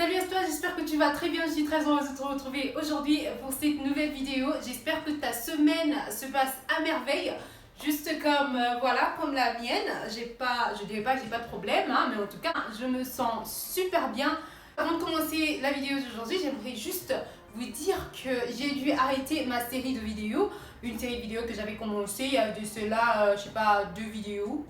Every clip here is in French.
Salut à toi, j'espère que tu vas très bien. Je suis très heureuse de te retrouver aujourd'hui pour cette nouvelle vidéo. J'espère que ta semaine se passe à merveille, juste comme comme la mienne. Je dirais pas que j'ai pas de problème, hein, mais en tout cas, je me sens super bien. Avant de commencer la vidéo d'aujourd'hui, j'aimerais juste vous dire que j'ai dû arrêter ma série de vidéos. Une série de vidéos que j'avais commencé il y a de cela, je sais pas, 2 vidéos.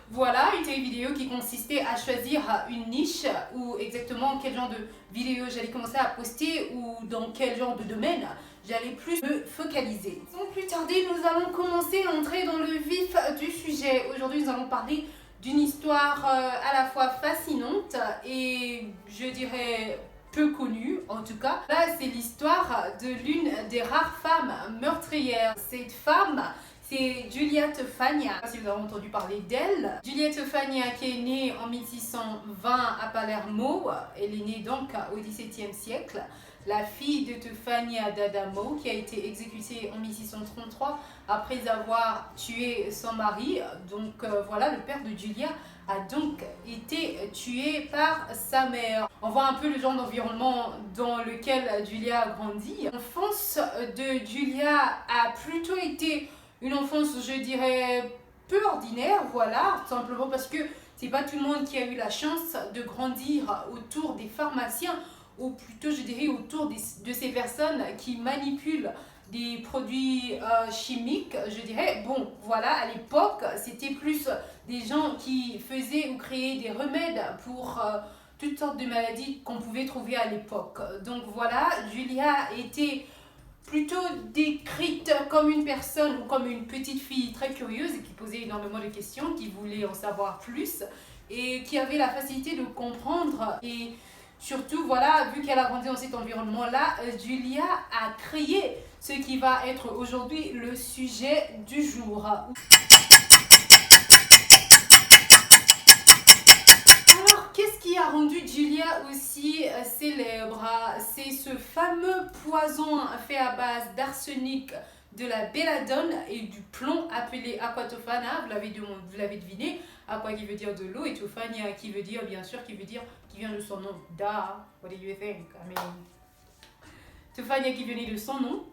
Voilà, une série vidéo qui consistait à choisir une niche ou exactement quel genre de vidéo j'allais commencer à poster ou dans quel genre de domaine j'allais plus me focaliser. Sans plus tarder, nous allons commencer à entrer dans le vif du sujet. Aujourd'hui, nous allons parler d'une histoire à la fois fascinante et je dirais peu connue en tout cas. Là, c'est l'histoire de l'une des rares femmes meurtrières. Cette femme, c'est Giulietta Fagna. Je ne sais pas si vous avez entendu parler d'elle. Giulietta Fagna qui est née en 1620 à Palermo. Elle est née donc au XVIIe siècle. La fille de Tefania d'Adamo qui a été exécutée en 1633 après avoir tué son mari. Donc voilà, le père de Giulia a donc été tué par sa mère. On voit un peu le genre d'environnement dans lequel Giulia a grandi. L'enfance de Giulia a plutôt été une enfance, je dirais, peu ordinaire, voilà, tout simplement parce que c'est pas tout le monde qui a eu la chance de grandir autour des pharmaciens, ou plutôt, je dirais, autour de ces personnes qui manipulent des produits chimiques, je dirais. Bon, voilà, à l'époque, c'était plus des gens qui faisaient ou créaient des remèdes pour toutes sortes de maladies qu'on pouvait trouver à l'époque. Donc voilà, Giulia était plutôt décrite comme une personne ou comme une petite fille très curieuse et qui posait énormément de questions, qui voulait en savoir plus et qui avait la facilité de comprendre. Et surtout, voilà, vu qu'elle a grandi dans cet environnement-là, Giulia a créé ce qui va être aujourd'hui le sujet du jour. Qu'est-ce qui a rendu Giulia aussi célèbre? C'est ce fameux poison fait à base d'arsenic, de la belladone et du plomb appelé aquatofana. Vous l'avez deviné, aqua qui veut dire de l'eau et tofania qui veut dire, bien sûr, qui vient de son nom. What do you think? I mean, tofania qui venait de son nom.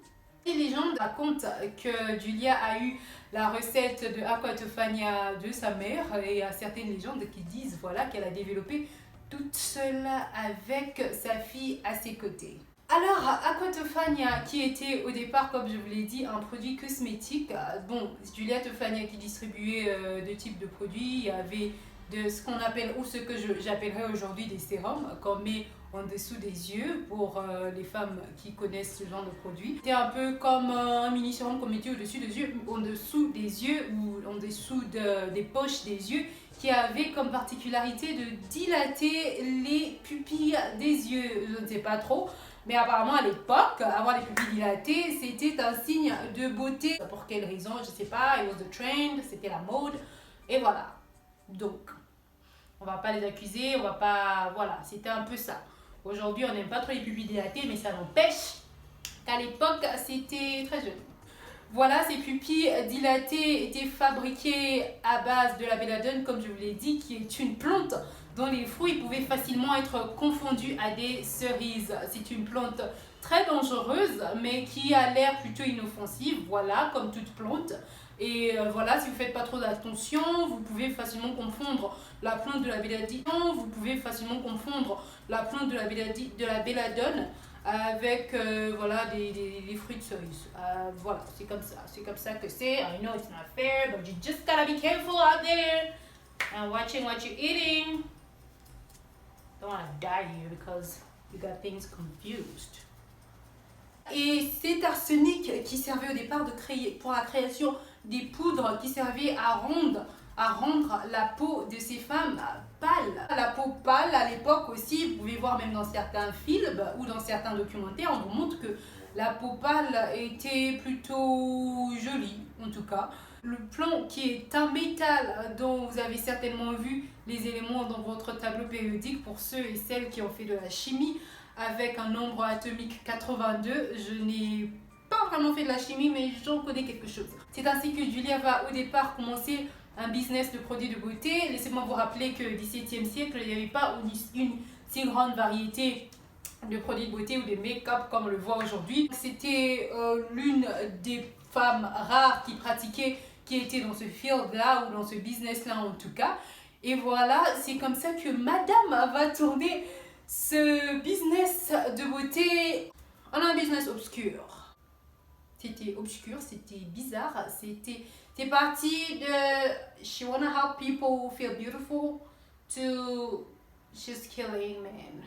Les légendes racontent que Giulia a eu la recette de aquatofania de sa mère et il y a certaines légendes qui disent voilà, qu'elle a développé toute seule avec sa fille à ses côtés. Alors, aquatofania qui était au départ, comme je vous l'ai dit, un produit cosmétique. Bon, Giulietta Fagna qui distribuait deux types de produits. Il y avait de ce qu'on appelle, ou ce que j'appellerais aujourd'hui des sérums, qu'on met en dessous des yeux pour les femmes qui connaissent ce genre de produit. C'était un peu comme un mini sérum qu'on mettait au-dessus des yeux, ou en dessous des poches des yeux, qui avait comme particularité de dilater les pupilles des yeux. Je ne sais pas trop, mais apparemment à l'époque, avoir les pupilles dilatées, c'était un signe de beauté. Pour quelle raison, je ne sais pas, it was the trend, c'était la mode, et voilà. Donc, on va pas les accuser, on va pas... Voilà, c'était un peu ça. Aujourd'hui, on n'aime pas trop les pupilles dilatées, mais ça n'empêche qu'à l'époque, c'était très jeune. Voilà, ces pupilles dilatées étaient fabriquées à base de la belladone, comme je vous l'ai dit, qui est une plante dont les fruits pouvaient facilement être confondus à des cerises. C'est une plante très dangereuse, mais qui a l'air plutôt inoffensive, voilà, comme toute plante. Et voilà, si vous ne faites pas trop d'attention, vous pouvez facilement confondre la plante de la belladone, vous pouvez facilement confondre la plante de la belladone avec voilà, des fruits de cerise. Voilà, c'est comme ça que c'est. I know it's not fair, but you just gotta be careful out there and watching what you're eating. Don't want to die here because you got things confused. Et cet arsenic qui servait au départ pour la création des poudres qui servaient à rendre la peau de ces femmes pâle. La peau pâle à l'époque aussi, vous pouvez voir même dans certains films ou dans certains documentaires, on vous montre que la peau pâle était plutôt jolie en tout cas. Le plomb qui est un métal dont vous avez certainement vu les éléments dans votre tableau périodique pour ceux et celles qui ont fait de la chimie avec un nombre atomique 82. Je n'ai pas vraiment fait de la chimie, mais j'en connais quelque chose. C'est ainsi que Giulia va au départ commencer un business de produits de beauté. Laissez-moi vous rappeler que au XVIIe siècle, il n'y avait pas une si grande variété de produits de beauté ou de make-up comme on le voit aujourd'hui. C'était l'une des femmes rares qui pratiquait, qui était dans ce field-là ou dans ce business-là en tout cas. Et voilà, c'est comme ça que madame va tourner ce business de beauté en un business obscur. C'était obscur, c'était bizarre, c'est parti de she wanna help people feel beautiful to she's killing men.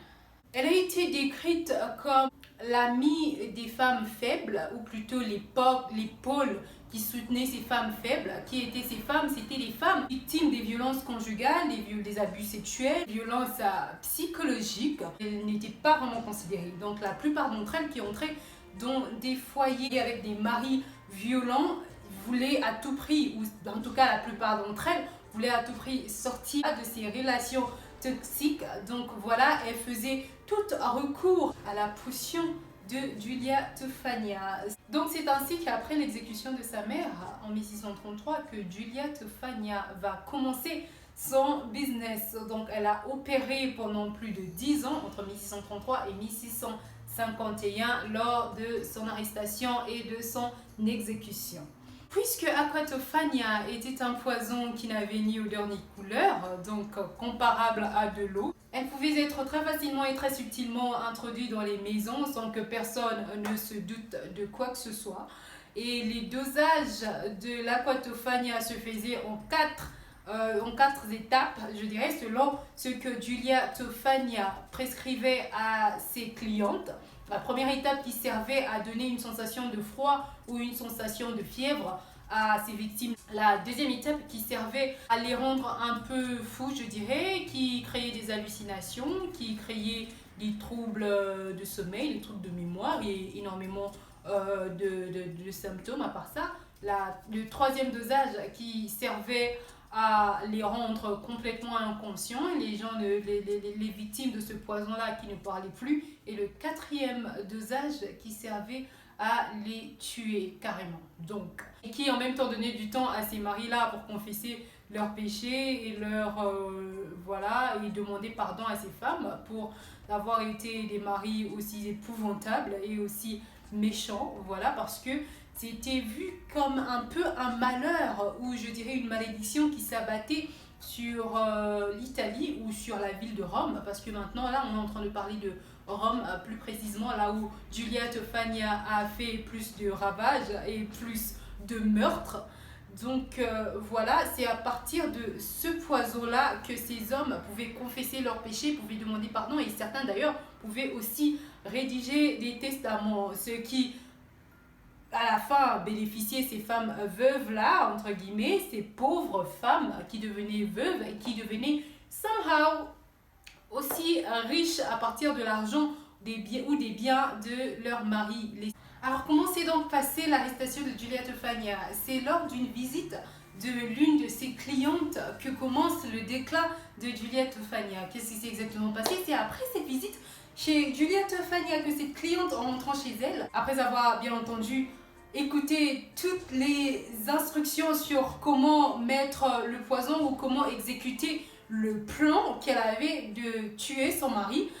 Elle a été décrite comme l'amie des femmes faibles, ou plutôt les pôles qui soutenaient ces femmes faibles. Qui étaient ces femmes? C'était les femmes victimes des violences conjugales, des abus sexuels, des violences psychologiques. Elles n'étaient pas vraiment considérées. Donc la plupart d'entre elles qui entraient dans des foyers avec des maris violents voulaient à tout prix, ou en tout cas la plupart d'entre elles, voulaient à tout prix sortir de ces relations toxiques. Donc voilà, elle faisait tout recours à la potion de Giulia Tofania. Donc c'est ainsi qu'après l'exécution de sa mère en 1633 que Giulia Tofania va commencer son business. Donc elle a opéré pendant plus de 10 ans, entre 1633 et 1651, lors de son arrestation et de son exécution. Puisque Aquatofania était un poison qui n'avait ni odeur ni couleur, donc comparable à de l'eau, elle pouvait être très facilement et très subtilement introduite dans les maisons sans que personne ne se doute de quoi que ce soit. Et les dosages de l'Aquatofania se faisaient en quatre étapes, je dirais, selon ce que Giulia Tofania prescrivait à ses clientes. La première étape qui servait à donner une sensation de froid ou une sensation de fièvre à ses victimes. La deuxième étape qui servait à les rendre un peu fous, je dirais, qui créait des hallucinations, qui créait des troubles de sommeil, des troubles de mémoire et énormément de symptômes à part ça. Le troisième dosage qui servait à les rendre complètement inconscients, les victimes de ce poison-là qui ne parlaient plus, et le quatrième dosage qui servait à les tuer carrément. Donc, et qui en même temps donnait du temps à ces maris-là pour confesser leurs péchés et et demander pardon à ces femmes pour avoir été des maris aussi épouvantables et aussi méchants, voilà, parce que c'était vu comme un peu un malheur, ou je dirais une malédiction qui s'abattait sur l'Italie ou sur la ville de Rome, parce que maintenant là on est en train de parler de Rome, plus précisément là où Giulia Tofania a fait plus de ravages et plus de meurtres. Donc voilà, c'est à partir de ce poison-là que ces hommes pouvaient confesser leurs péchés, pouvaient demander pardon, et certains d'ailleurs pouvaient aussi rédiger des testaments, ce qui à la fin bénéficier ces femmes veuves-là, entre guillemets, ces pauvres femmes qui devenaient veuves et qui devenaient somehow aussi riches à partir de l'argent des biens de leur mari. Alors comment s'est donc passée l'arrestation de Giulia Tofania? C'est lors d'une visite de l'une de ses clientes que commence le déclin de Giulia Tofania. Qu'est-ce qui s'est exactement passé? C'est après cette visite chez Giulia Tofania que cette cliente, en rentrant chez elle, après avoir bien entendu écouté toutes les instructions sur comment mettre le poison ou comment exécuter le plan qu'elle avait de tuer son mari,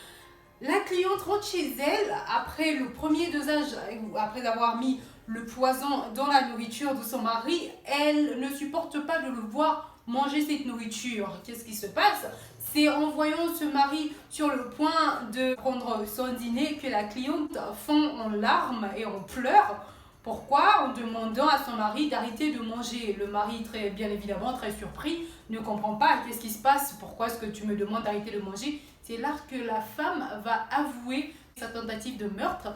la cliente rentre chez elle après le premier dosage, après avoir mis le poison dans la nourriture de son mari. Elle ne supporte pas de le voir manger cette nourriture. Qu'est-ce qui se passe? C'est en voyant ce mari sur le point de prendre son dîner que la cliente fond en larmes et en pleurs. Pourquoi? En demandant à son mari d'arrêter de manger. Le mari, bien évidemment, très surpris, ne comprend pas. Qu'est-ce qui se passe? Pourquoi est-ce que tu me demandes d'arrêter de manger? C'est là que la femme va avouer sa tentative de meurtre.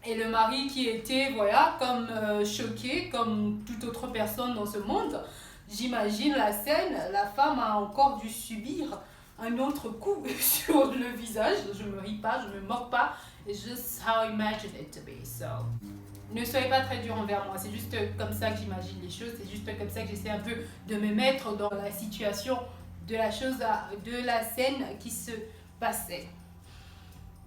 Et le mari qui était, voilà, comme choqué, comme toute autre personne dans ce monde, j'imagine la scène, la femme a encore dû subir un autre coup sur le visage. Je me ris pas, je me moque pas. It's just how I imagine it to be. So, ne soyez pas très dur envers moi. C'est juste comme ça que j'imagine les choses. C'est juste comme ça que j'essaie un peu de me mettre dans la situation de la chose, de la scène qui se passait.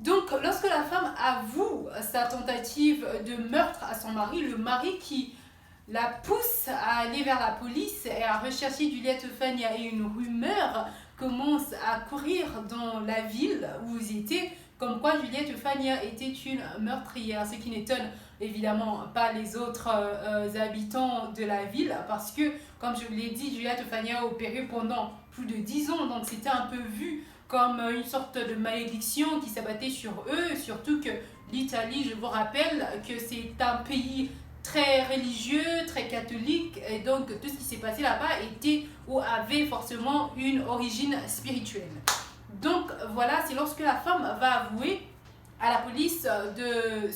Donc, lorsque la femme avoue sa tentative de meurtre à son mari, le mari qui la pousse à aller vers la police et à rechercher Giulia Tofania, et une rumeur commence à courir dans la ville où ils étaient, comme quoi Juliette Euphonia était une meurtrière, ce qui n'étonne évidemment pas les autres habitants de la ville, parce que, comme je vous l'ai dit, Juliette Euphonia a opéré pendant plus de 10 ans, donc c'était un peu vu comme une sorte de malédiction qui s'abattait sur eux, surtout que l'Italie, je vous rappelle que c'est un pays très religieux, très catholique, et donc tout ce qui s'est passé là-bas était ou avait forcément une origine spirituelle. Donc voilà, c'est lorsque la femme va avouer à la police de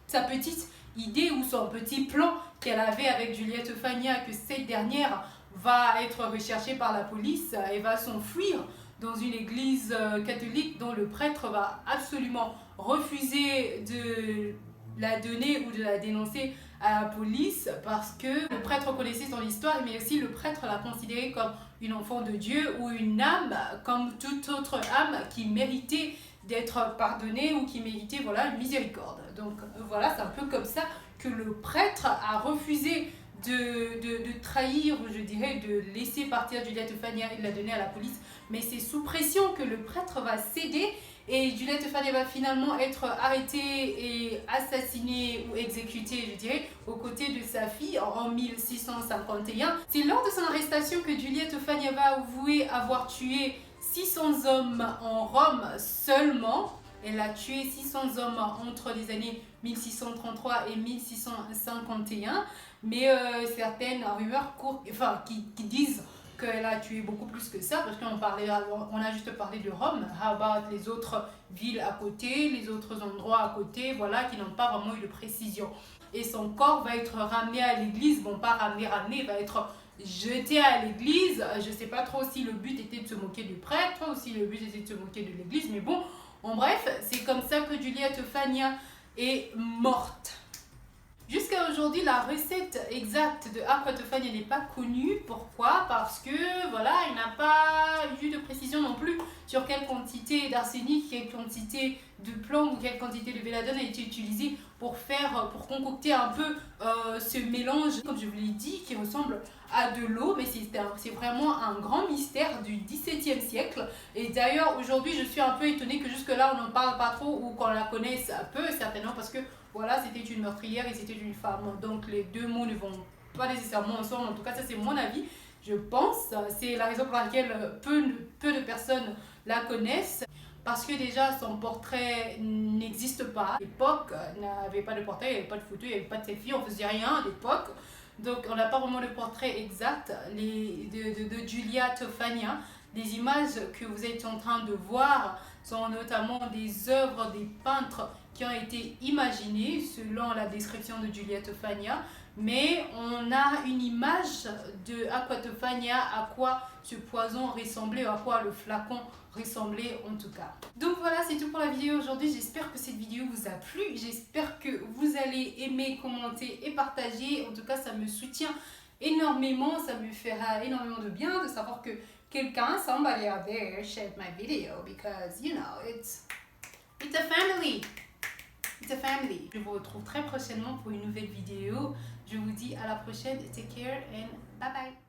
sa petite idée ou son petit plan qu'elle avait avec Juliette Euphonia, que cette dernière va être recherchée par la police et va s'enfuir dans une église catholique dont le prêtre va absolument refuser de la donner ou de la dénoncer à la police parce que le prêtre connaissait son histoire, mais aussi le prêtre la considérait comme une enfant de Dieu ou une âme, comme toute autre âme qui méritait d'être pardonnée ou qui méritait voilà, une miséricorde. Donc voilà, c'est un peu comme ça que le prêtre a refusé de trahir, je dirais, de laisser partir Juliette Euphonia et de la donner à la police. Mais c'est sous pression que le prêtre va céder et Juliette Euphonia va finalement être arrêtée et assassinée ou exécutée, je dirais, aux côtés de sa fille en 1651. C'est lors de son arrestation que Juliette Euphonia va avouer avoir tué 600 hommes en Rome seulement. Elle a tué 600 hommes entre les années 1633 et 1651. Mais certaines rumeurs courent, enfin, qui disent qu'elle a tué beaucoup plus que ça, parce on a juste parlé de Rome. How about les autres villes à côté, les autres endroits à côté, voilà, qui n'ont pas vraiment eu de précision. Et son corps va être ramené à l'église, bon pas ramené, va être jeté à l'église. Je sais pas trop si le but était de se moquer du prêtre ou si le but était de se moquer de l'église, mais bon, en bref, c'est comme ça que Juliette Euphonia est morte. Jusqu'à aujourd'hui, la recette exacte de Aqua Euphonia n'est pas connue. Pourquoi? Parce que voilà, il n'a pas eu de précision non plus sur quelle quantité d'arsenic, quelle quantité de plomb ou quelle quantité de belladone a été utilisée pour concocter un peu ce mélange, comme je vous l'ai dit, qui ressemble à de l'eau, mais c'est vraiment un grand mystère du XVIIe siècle. Et d'ailleurs, aujourd'hui, je suis un peu étonnée que jusque-là, on n'en parle pas trop ou qu'on la connaisse peu, certainement, parce que voilà, c'était une meurtrière et c'était une femme. Donc, les deux mots ne vont pas nécessairement ensemble. En tout cas, ça, c'est mon avis. Je pense, c'est la raison pour laquelle peu de personnes la connaissent. Parce que déjà, son portrait n'existe pas. À l'époque, il n'y avait pas de portrait, il n'y avait pas de photo, il n'y avait pas de selfie, on ne faisait rien à l'époque. Donc, on n'a pas vraiment le portrait exact de Juliette Euphonia. Les images que vous êtes en train de voir sont notamment des œuvres des peintres qui ont été imaginées selon la description de Juliette Euphonia. Mais on a une image de Aqua Euphonia, à quoi ce poison ressemblait, à quoi le flacon ressemblait en tout cas. Donc voilà, c'est tout pour la vidéo aujourd'hui. J'espère que cette vidéo vous a plu. J'espère que vous allez aimer, commenter et partager. En tout cas, ça me soutient énormément. Ça me fera énormément de bien de savoir que somebody out there shared my video because, you know, it's a family. It's a family. Je vous retrouve très prochainement pour une nouvelle vidéo. Je vous dis à la prochaine. Take care and bye bye.